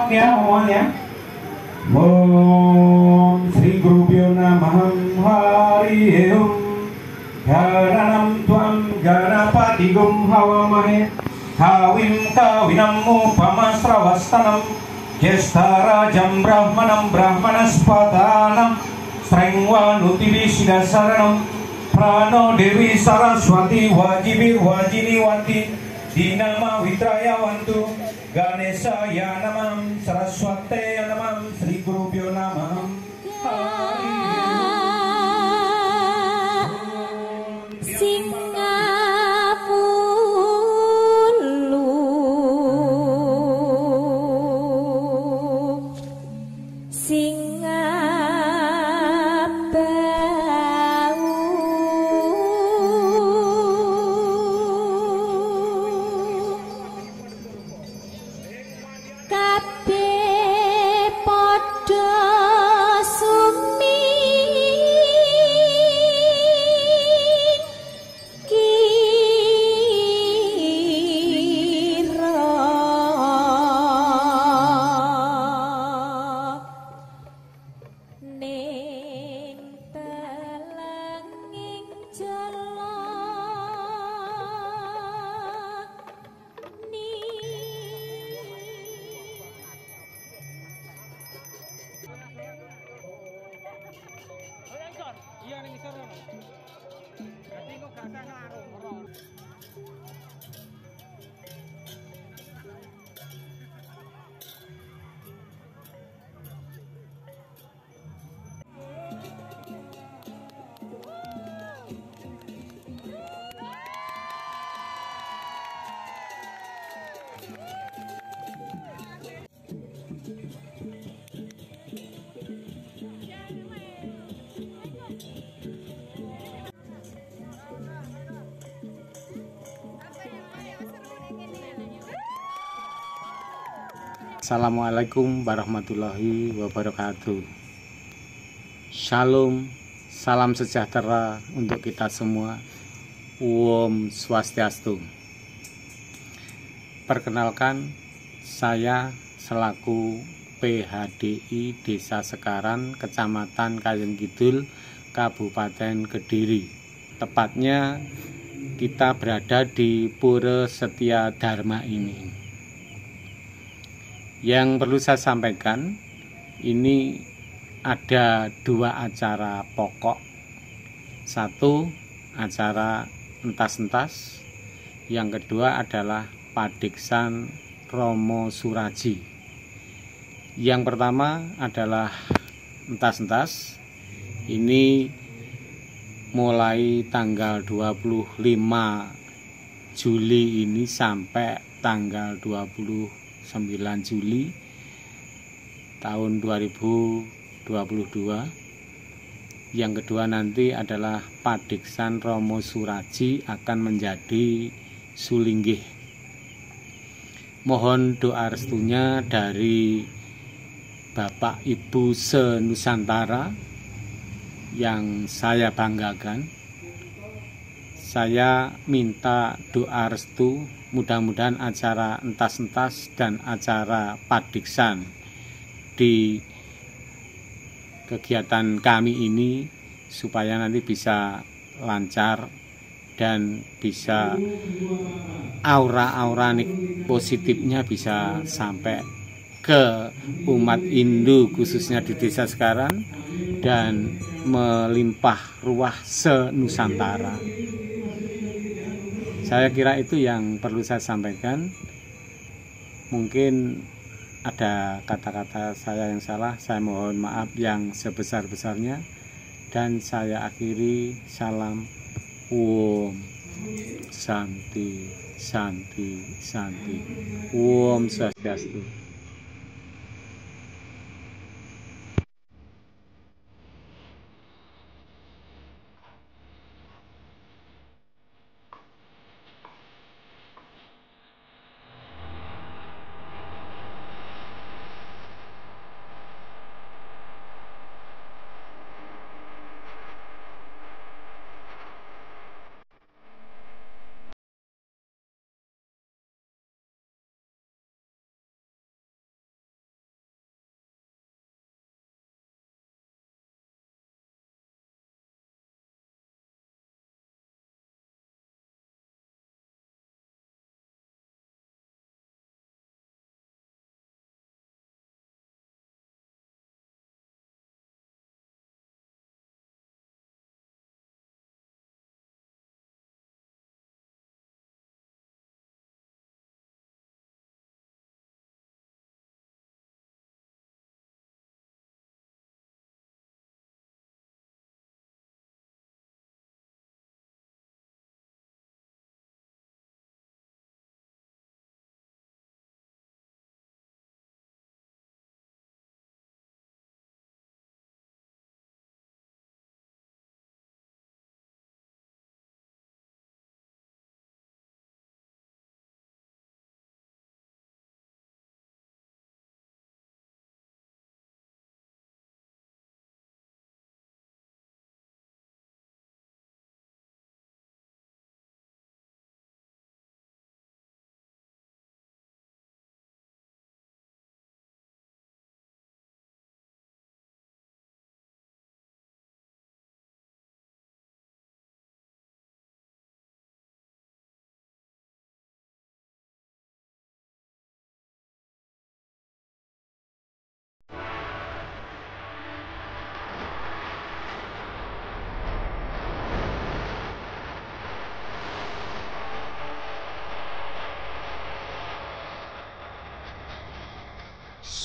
siap ya semuanya. Om Sri Gurubhyo Namah. Hari Om. Dharanam Tvam Ganapati Gum Hawamahe. Hawim Kawinam Upamasrawastanam. Jestarajam Brahmanam Brahmanaspatanam. Srengwanuti Visidasaranam. Prano Dewi Saraswati Wajibir Wajiniwati Dinama Witrayawantu Ganesha Yanamam Saraswate Yanamam Sri Gurubhyo Namam. Assalamualaikum warahmatullahi wabarakatuh. Shalom, salam sejahtera untuk kita semua. Om Swastiastu. Perkenalkan, saya selaku PHDI Desa Sekaran, Kecamatan Kayen Kidul, Kabupaten Kediri. Tepatnya kita berada di Pura Setia Dharma ini. Yang perlu saya sampaikan, ini ada dua acara pokok. Satu, acara entas-entas. Yang kedua adalah Padiksan Romo Suraji. Yang pertama adalah entas-entas. Ini mulai tanggal 25 Juli ini sampai tanggal 29 Juli tahun 2022. Yang kedua nanti adalah Padiksan Romo Suraji akan menjadi sulinggih. Mohon doa restunya dari Bapak Ibu se-Nusantara yang saya banggakan. Saya minta doa restu, mudah-mudahan acara entas-entas dan acara padiksan di kegiatan kami ini supaya nanti bisa lancar dan bisa aura-aura positifnya bisa sampai ke umat Hindu khususnya di desa Sekaran dan melimpah ruah se-Nusantara. Saya kira itu yang perlu saya sampaikan. Mungkin ada kata-kata saya yang salah, saya mohon maaf yang sebesar-besarnya. Dan saya akhiri, salam Om Santi Santi Santi. Om Swastiastu.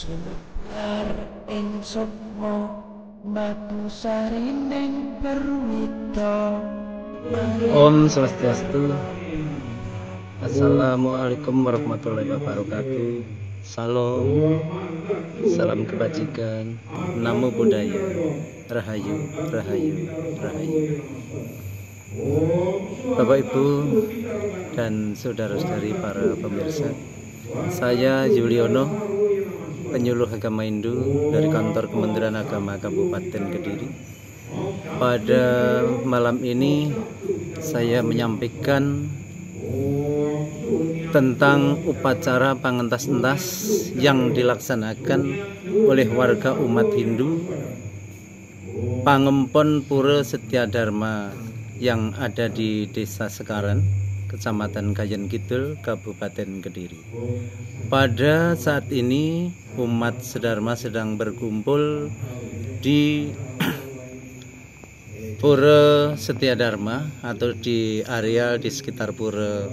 Sunyar ing sukma matu sarining perwita. Om Swastiastu. Assalamualaikum warahmatullahi wabarakatuh. Salam, salam kebajikan, namo buddhaya, rahayu, rahayu, rahayu. Bapak Ibu dan saudara-saudari para pemirsa, saya Yuliono, penyuluh agama Hindu dari kantor Kementerian Agama Kabupaten Kediri. Pada malam ini saya menyampaikan tentang upacara pangentas-entas yang dilaksanakan oleh warga umat Hindu Pangempon Pura Setia Dharma yang ada di Desa Sekaran, Kecamatan Kayen Kidul, Kabupaten Kediri. Pada saat ini umat sedharma sedang berkumpul di Pura Setia Dharma atau di area di sekitar Pura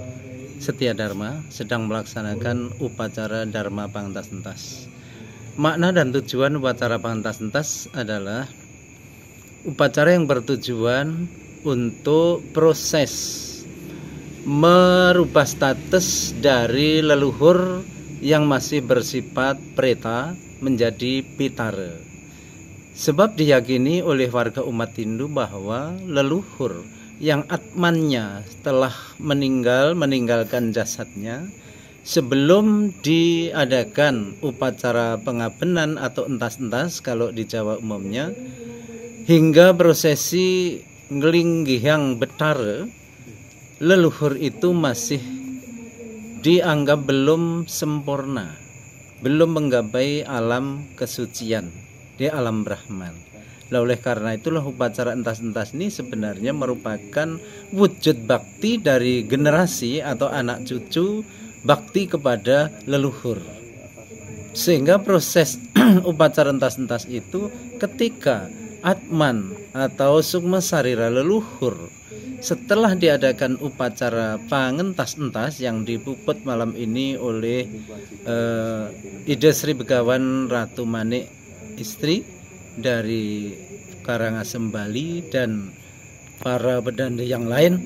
Setia Dharma sedang melaksanakan upacara Dharma Pangentas-entas. Makna dan tujuan upacara Pangentas-entas adalah upacara yang bertujuan untuk proses merubah status dari leluhur yang masih bersifat preta menjadi pitara. Sebab diyakini oleh warga umat Hindu bahwa leluhur yang atmannya telah meninggalkan jasadnya sebelum diadakan upacara pengabenan atau entas-entas kalau di Jawa umumnya, hingga prosesi ngelinggihyang betara, leluhur itu masih dianggap belum sempurna, belum menggapai alam kesucian di alam Brahman. Oleh karena itulah upacara entas-entas ini sebenarnya merupakan wujud bakti dari generasi atau anak cucu bakti kepada leluhur. Sehingga proses upacara entas-entas itu ketika atman atau sukma sarira leluhur setelah diadakan upacara pangentas-entas yang dipuput malam ini oleh Ida Sri Begawan Ratu Manik istri dari Karangasem Bali dan para pedanda yang lain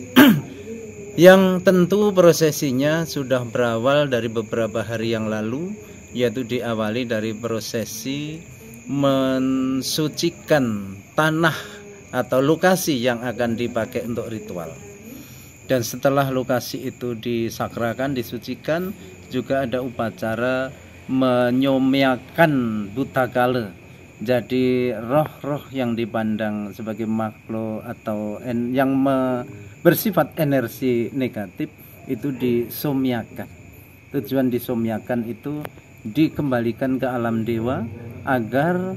yang tentu prosesinya sudah berawal dari beberapa hari yang lalu, yaitu diawali dari prosesi mensucikan tanah atau lokasi yang akan dipakai untuk ritual. Dan setelah lokasi itu disakrakan, disucikan, juga ada upacara menyomyakan butakala. Jadi roh-roh yang dipandang sebagai makhluk atau yang bersifat energi negatif itu disomyakan. Tujuan disomyakan itu dikembalikan ke alam dewa agar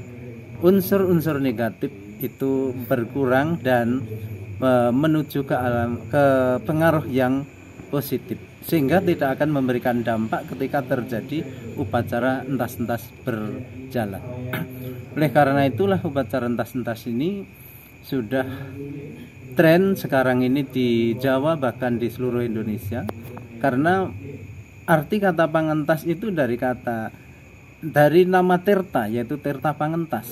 unsur-unsur negatif itu berkurang dan menuju ke pengaruh yang positif, sehingga tidak akan memberikan dampak ketika terjadi upacara entas-entas berjalan. Oleh karena itulah upacara entas-entas ini sudah tren sekarang ini di Jawa, bahkan di seluruh Indonesia, karena arti kata pangentas itu dari nama terta, yaitu terta pangentas,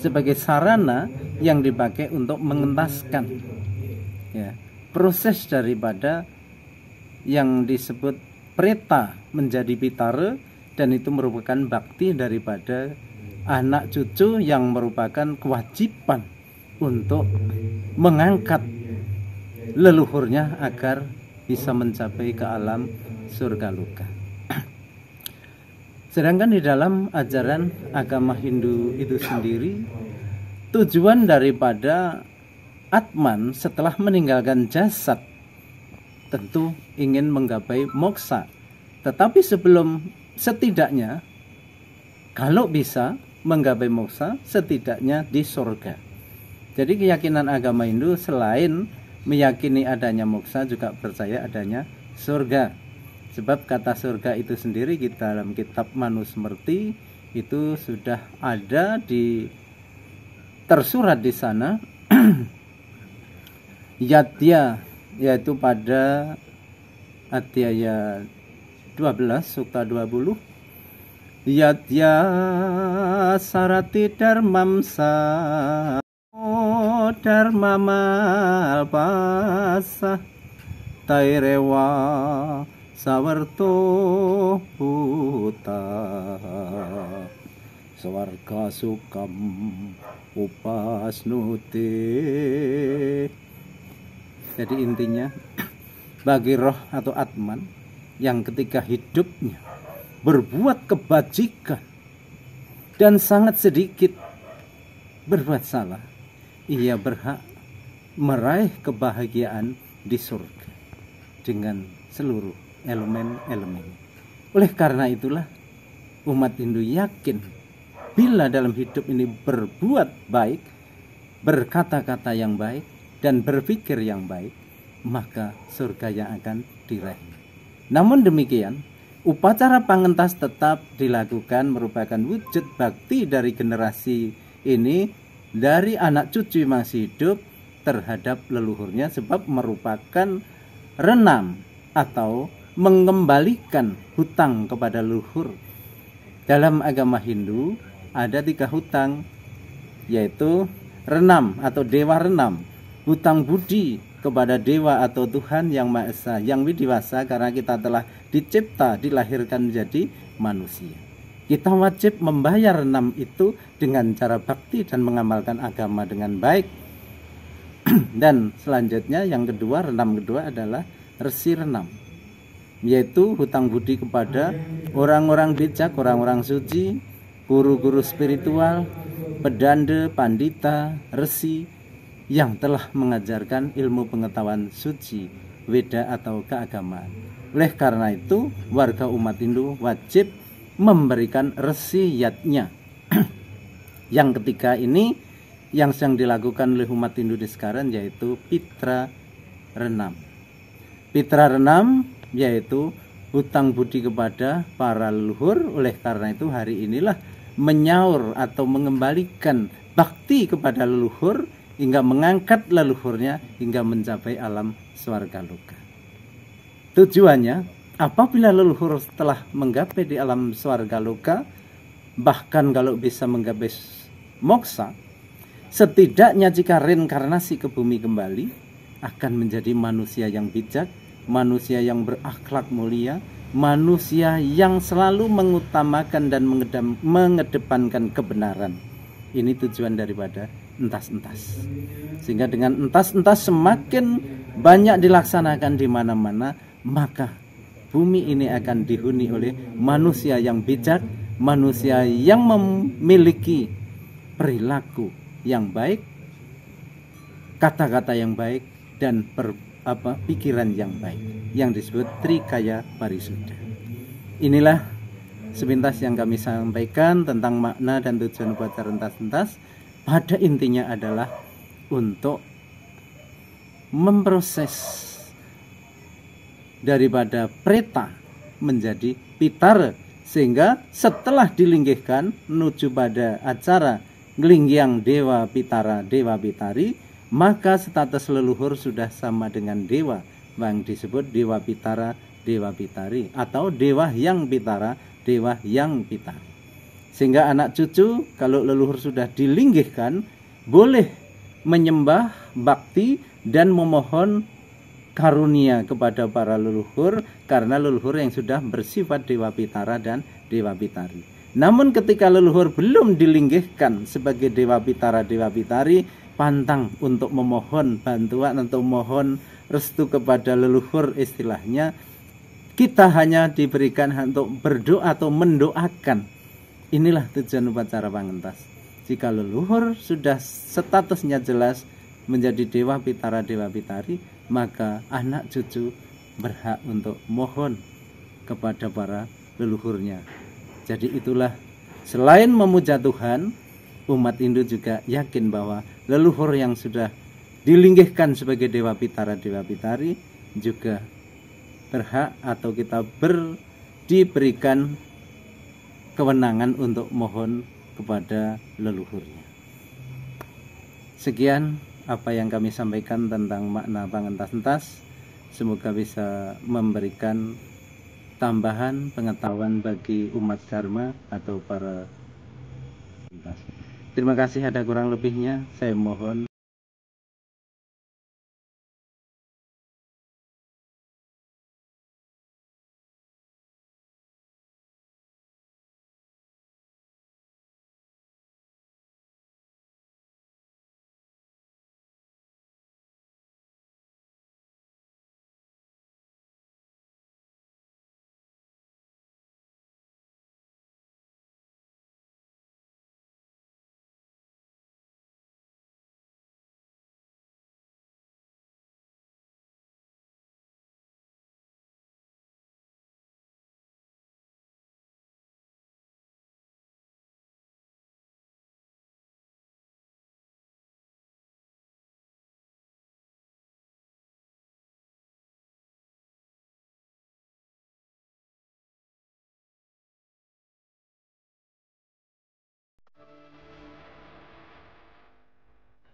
sebagai sarana yang dipakai untuk mengentaskan ya, proses daripada yang disebut preta menjadi pitara, dan itu merupakan bakti daripada anak cucu yang merupakan kewajiban untuk mengangkat leluhurnya agar bisa mencapai ke alam surga loka. Sedangkan di dalam ajaran agama Hindu itu sendiri, tujuan daripada atman setelah meninggalkan jasad tentu ingin menggapai moksa. Tetapi setidaknya kalau bisa menggapai moksa, setidaknya di surga. Jadi keyakinan agama Hindu selain meyakini adanya moksa, juga percaya adanya surga. Sebab kata surga itu sendiri dalam kitab Manusmriti itu sudah ada tersurat di sana Yatya, yaitu pada Adhyaya 12 Sukta 20 Yatya sarati dharmamsa dharma malpasa tairewa sawarto huta swarga sukam upasnuti. Jadi intinya bagi roh atau atman yang ketika hidupnya berbuat kebajikan dan sangat sedikit berbuat salah, ia berhak meraih kebahagiaan di surga dengan seluruh elemen-elemen. Oleh karena itulah umat Hindu yakin bila dalam hidup ini berbuat baik, berkata-kata yang baik, dan berpikir yang baik, maka surga yang akan diraih. Namun demikian, upacara pangentas tetap dilakukan merupakan wujud bakti dari generasi ini, dari anak cucu yang masih hidup terhadap leluhurnya, sebab merupakan renam atau mengembalikan hutang kepada leluhur. Dalam agama Hindu ada 3 hutang, yaitu renam atau dewa renam, hutang budi kepada dewa atau Tuhan yang Maha Esa, yang widiwasa, karena kita telah dicipta, dilahirkan menjadi manusia. Kita wajib membayar renam itu dengan cara bakti dan mengamalkan agama dengan baik. Dan selanjutnya yang kedua, renam kedua adalah resi renam, yaitu hutang budi kepada orang-orang bijak, orang-orang suci, guru-guru spiritual, pedanda, pandita, resi yang telah mengajarkan ilmu pengetahuan suci, Weda atau keagamaan. Oleh karena itu, warga umat Hindu wajib memberikan resiyatnya. Yang ketiga ini yang sedang dilakukan oleh umat Hindu di sekarang, yaitu pitra renam. Pitra renam yaitu hutang budi kepada para leluhur. Oleh karena itu hari inilah menyaur atau mengembalikan bakti kepada leluhur hingga mengangkat leluhurnya hingga mencapai alam swarga loka. Tujuannya, apabila leluhur telah menggapai di alam swarga loka, bahkan kalau bisa menggapai moksa, setidaknya jika reinkarnasi ke bumi kembali, akan menjadi manusia yang bijak, manusia yang berakhlak mulia, manusia yang selalu mengutamakan dan mengedepankan kebenaran. Ini tujuan daripada entas-entas. Sehingga dengan entas-entas semakin banyak dilaksanakan di mana-mana, maka bumi ini akan dihuni oleh manusia yang bijak, manusia yang memiliki perilaku yang baik, kata-kata yang baik, dan pikiran yang baik, yang disebut Trikaya Parisuddha. Inilah sepintas yang kami sampaikan tentang makna dan tujuan upacara entas-entas. Pada intinya adalah untuk memproses daripada preta menjadi pitara, sehingga setelah dilinggihkan menuju pada acara ngelinggiang dewa pitara, dewa pitari, maka status leluhur sudah sama dengan dewa yang disebut dewa pitara, dewa pitari, atau dewa yang pitara, dewa yang pitari. Sehingga anak cucu kalau leluhur sudah dilinggihkan boleh menyembah, bakti, dan memohon karunia kepada para leluhur, karena leluhur yang sudah bersifat dewa pitara dan dewa pitari. Namun ketika leluhur belum dilinggihkan sebagai dewa pitara, dewa pitari, pantang untuk memohon bantuan atau mohon restu kepada leluhur. Istilahnya kita hanya diberikan untuk berdoa atau mendoakan. Inilah tujuan upacara pangentas. Jika leluhur sudah statusnya jelas menjadi dewa pitara, dewa pitari, maka anak cucu berhak untuk mohon kepada para leluhurnya. Jadi itulah, selain memuja Tuhan, umat Hindu juga yakin bahwa leluhur yang sudah dilinggihkan sebagai dewa pitara, dewa pitari juga berhak atau kita diberikan kewenangan untuk mohon kepada leluhurnya. Sekian apa yang kami sampaikan tentang makna pangentas-entas. Semoga bisa memberikan tambahan pengetahuan bagi umat Dharma atau para. Terima kasih, ada kurang lebihnya saya mohon